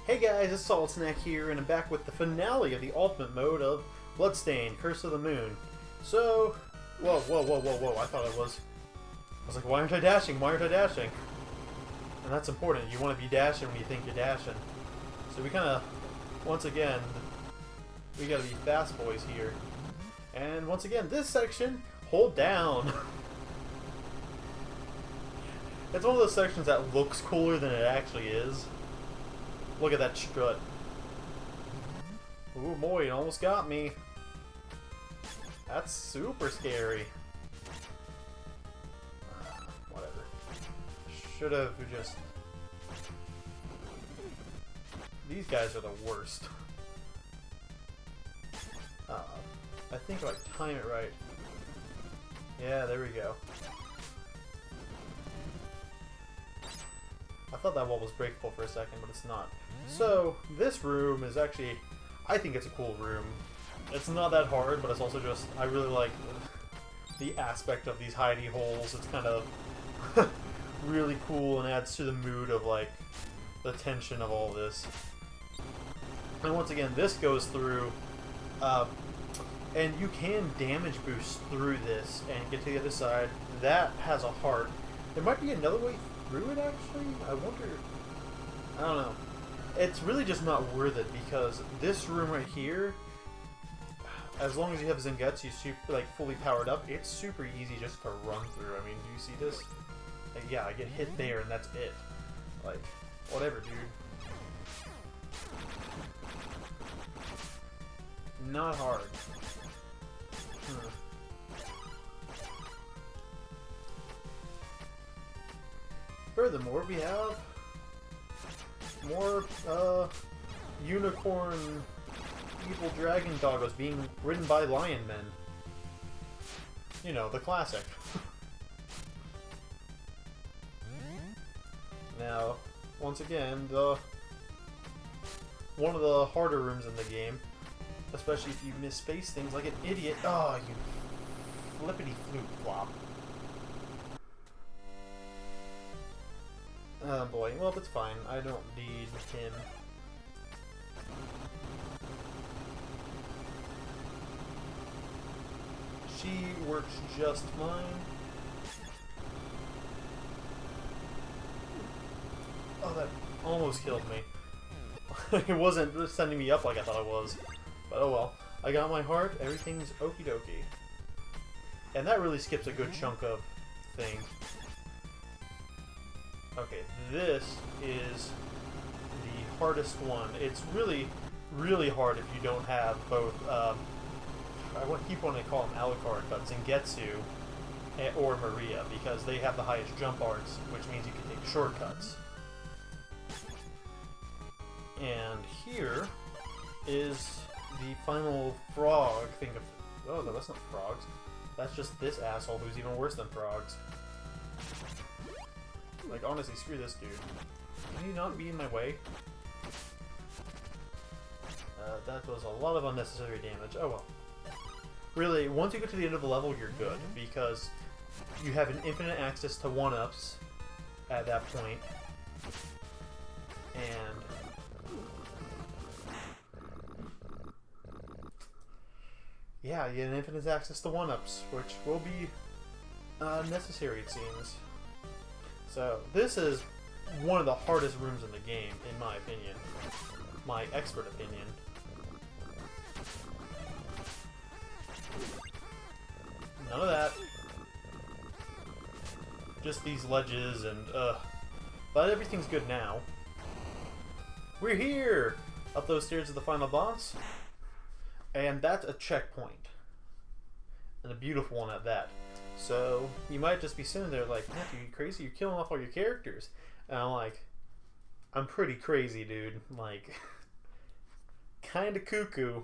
Hey guys, it's Solid Snack here, and I'm back with the finale of the ultimate mode of Bloodstained, Curse of the Moon. So, whoa, I thought I was like, why aren't I dashing? Why aren't I dashing? And that's important, you want to be dashing when you think you're dashing. So we kind of, once again, we gotta be fast boys here. And once again, this section, hold down. It's one of those sections that looks cooler than it actually is. Look at that strut. Ooh boy, it almost got me. That's super scary. Whatever. Should have just... These guys are the worst. I think if I time it right. Yeah, there we go. I thought that wall was breakable for a second, but it's not. So, this room is actually... I think it's a cool room. It's not that hard, but it's also just... I really like the aspect of these hidey holes. It's kind of really cool and adds to the mood of, like, the tension of all this. And once again, this goes through... and you can damage boost through this and get to the other side. That has a heart. There might be another way through it, actually? I wonder... I don't know. It's really just not worth it, because this room right here, as long as you have Zangetsu super, like, fully powered up, it's super easy just to run through. I mean, do you see this? Like, yeah, I get hit there and that's it. Like, whatever, dude. Not hard. Furthermore, we have more unicorn evil dragon doggos being ridden by lion men. You know, the classic. Now, once again, one of the harder rooms in the game, especially if you misspace things like an idiot. Oh, you flippity flute flop. Oh boy, well, it's fine. I don't need him. She works just fine. Oh, that almost killed me. It wasn't sending me up like I thought it was. But oh well. I got my heart, everything's okie dokie. And that really skips a good chunk of things. Okay, this is the hardest one. It's really, really hard if you don't have both, I keep wanting to call them Alucard, but Zangetsu or Maria, because they have the highest jump arts, which means you can take shortcuts. And here is the final frog thing of... Oh, no, that's not frogs. That's just this asshole who's even worse than frogs. Like, honestly, screw this dude. Can you not be in my way? That was a lot of unnecessary damage. Oh well. Really, once you get to the end of the level, you're good, because you have an infinite access to 1-ups at that point. And... yeah, you get an infinite access to 1-ups, which will be necessary, it seems. So, this is one of the hardest rooms in the game, in my opinion. My expert opinion. None of that. Just these ledges and, but everything's good now. We're here! Up those stairs to the final boss. And that's a checkpoint. And a beautiful one at that. So, you might just be sitting there like, Matthew, you crazy? You're killing off all your characters. And I'm like, I'm pretty crazy, dude. Like, kinda cuckoo.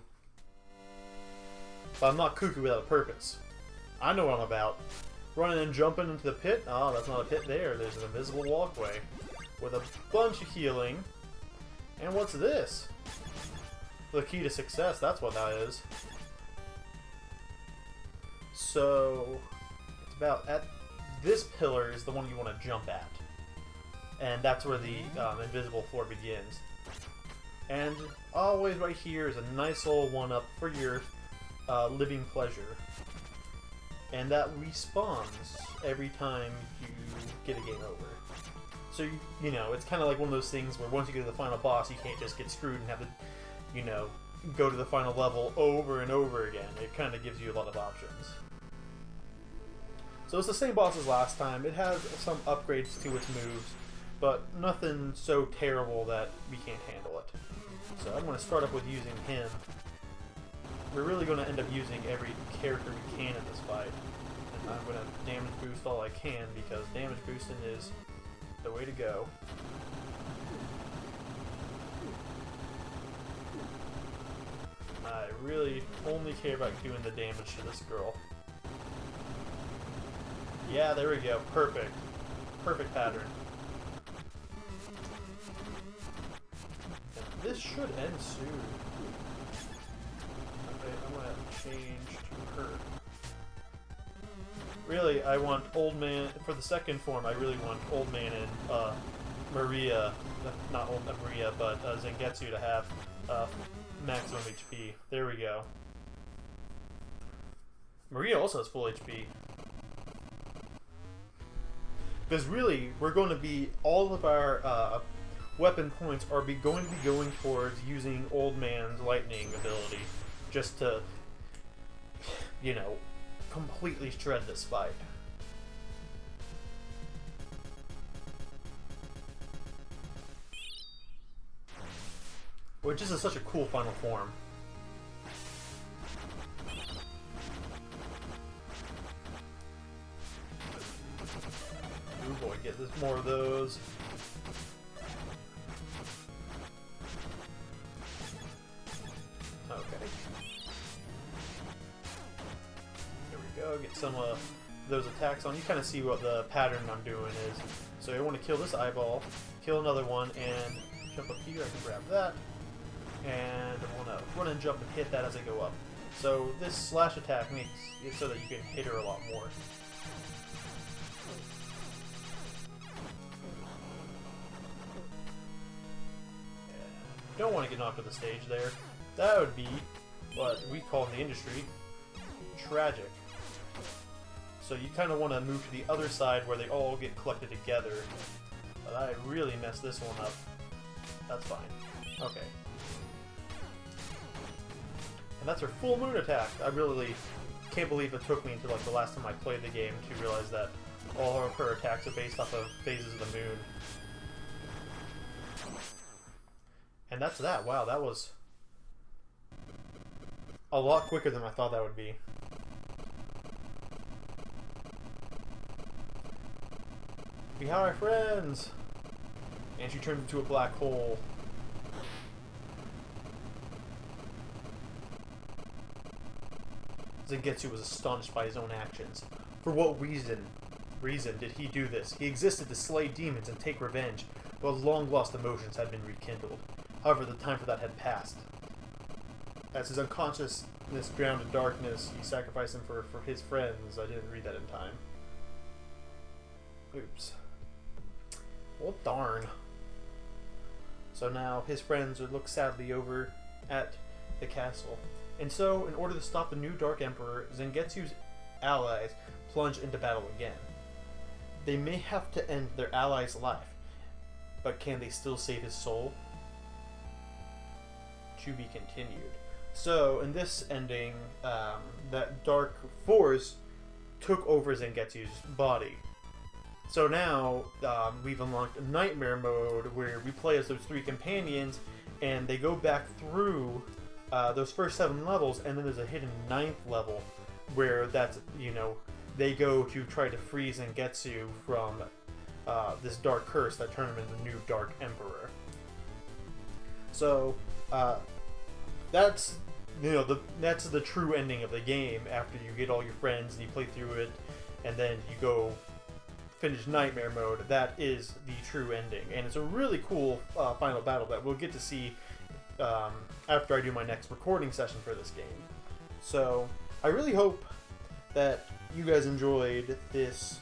But I'm not cuckoo without a purpose. I know what I'm about. Running and jumping into the pit? Oh, that's not a pit there. There's an invisible walkway. With a bunch of healing. And what's this? The key to success, that's what that is. So... about at this pillar is the one you want to jump at, and that's where the invisible floor begins. And always right here is a nice little 1-up for your living pleasure. And that respawns every time you get a game over. So, you know, it's kind of like one of those things where once you get to the final boss, you can't just get screwed and have to, you know, go to the final level over and over again. It kind of gives you a lot of options. So it's the same boss as last time. It has some upgrades to its moves, but nothing so terrible that we can't handle it. So I'm going to start up with using him. We're really going to end up using every character we can in this fight. And I'm going to damage boost all I can, because damage boosting is the way to go. I really only care about doing the damage to this girl. Yeah, there we go. Perfect. Perfect pattern. And this should end soon. Okay, I'm gonna change to her. Really, I want Old Man, for the second form, I really want Old Man and Maria, not Maria, but Zangetsu to have maximum HP. There we go. Maria also has full HP. Because really, we're going to be, all of our weapon points are going to be going towards using Old Man's lightning ability, just to, you know, completely shred this fight. Which is such a cool final form. Ooh boy, get this more of those. Okay. There we go, get some of those attacks on. You kind of see what the pattern I'm doing is. So I want to kill this eyeball, kill another one, and jump up here. I can grab that. And I want to run and jump and hit that as I go up. So this slash attack makes it so that you can hit her a lot more. Don't want to get knocked off the stage there. That would be what we call in the industry tragic. So you kind of want to move to the other side where they all get collected together. But I really messed this one up. That's fine. Okay. And that's her full moon attack. I really can't believe it took me until like the last time I played the game to realize that all of her attacks are based off of phases of the moon. And that's that. Wow, that was a lot quicker than I thought that would be. We are friends! And she turns into a black hole. Zangetsu was astonished by his own actions. For what reason did he do this? He existed to slay demons and take revenge, but long-lost emotions had been rekindled. However, the time for that had passed. As his unconsciousness drowned in darkness, he sacrificed him for his friends. I didn't read that in time. Oops. Well, darn. So now his friends would look sadly over at the castle. And so, in order to stop the new Dark Emperor, Zangetsu's allies plunge into battle again. They may have to end their ally's life, but can they still save his soul? To be continued. So, in this ending, that dark force took over Zangetsu's body. So now, we've unlocked a nightmare mode where we play as those three companions, and they go back through those first 7 levels, and then there's a hidden 9th level where that's, you know, they go to try to free Zangetsu from this dark curse that turned him into the new Dark Emperor. So, that's, you know, that's the true ending of the game after you get all your friends and you play through it, and then you go finish Nightmare Mode. That is the true ending, and it's a really cool final battle that we'll get to see after I do my next recording session for this game. So I really hope that you guys enjoyed this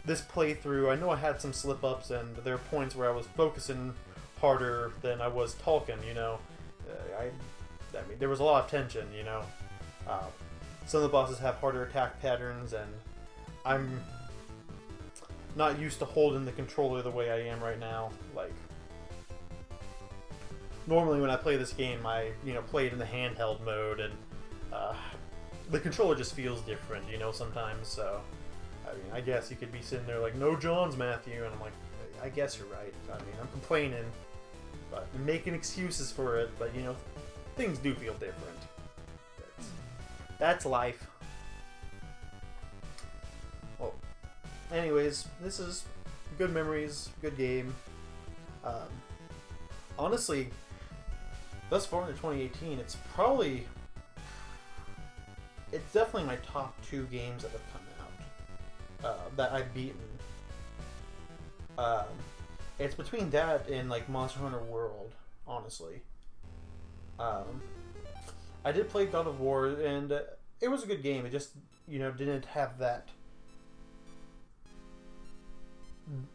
this playthrough. I know I had some slip-ups and there are points where I was focusing harder than I was Tolkien, you know. I mean, there was a lot of tension, you know. Some of the bosses have harder attack patterns, and I'm not used to holding the controller the way I am right now. Like, normally when I play this game, I, you know, play it in the handheld mode, and the controller just feels different, you know, sometimes. So, I mean, I guess you could be sitting there like, no Johns, Matthew, and I'm like, I guess you're right. I mean, I'm complaining, but I'm making excuses for it, but, you know, things do feel different. That's life. Well, anyways, this is good memories, good game. Honestly, thus far into 2018, it's definitely my top 2 games that have come out that I've beaten. It's between that and like Monster Hunter World, honestly. I did play God of War, and it was a good game. It just, you know, didn't have that.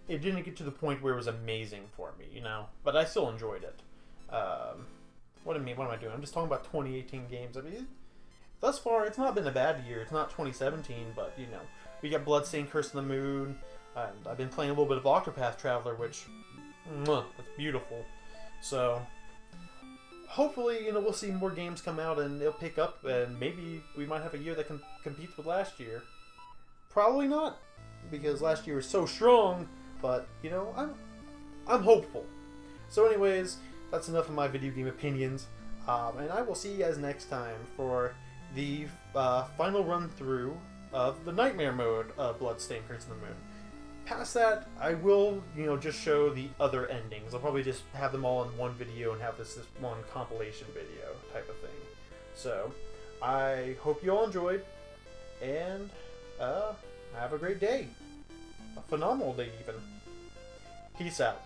It didn't get to the point where it was amazing for me, you know. But I still enjoyed it. What am I doing? I'm just talking about 2018 games. I mean, thus far, it's not been a bad year. It's not 2017, but, you know, we got Bloodstained, Curse of the Moon, and I've been playing a little bit of Octopath Traveler, which, that's beautiful. So, hopefully, you know, we'll see more games come out and it'll pick up, and maybe we might have a year that competes with last year. Probably not, because last year was so strong, but, you know, I'm hopeful. So anyways, that's enough of my video game opinions, and I will see you guys next time for the final run-through of the Nightmare mode of Bloodstained Curse of the Moon. Past that, I will, you know, just show the other endings. I'll probably just have them all in one video and have this one compilation video type of thing. So, I hope you all enjoyed, and have a great day. A phenomenal day, even. Peace out.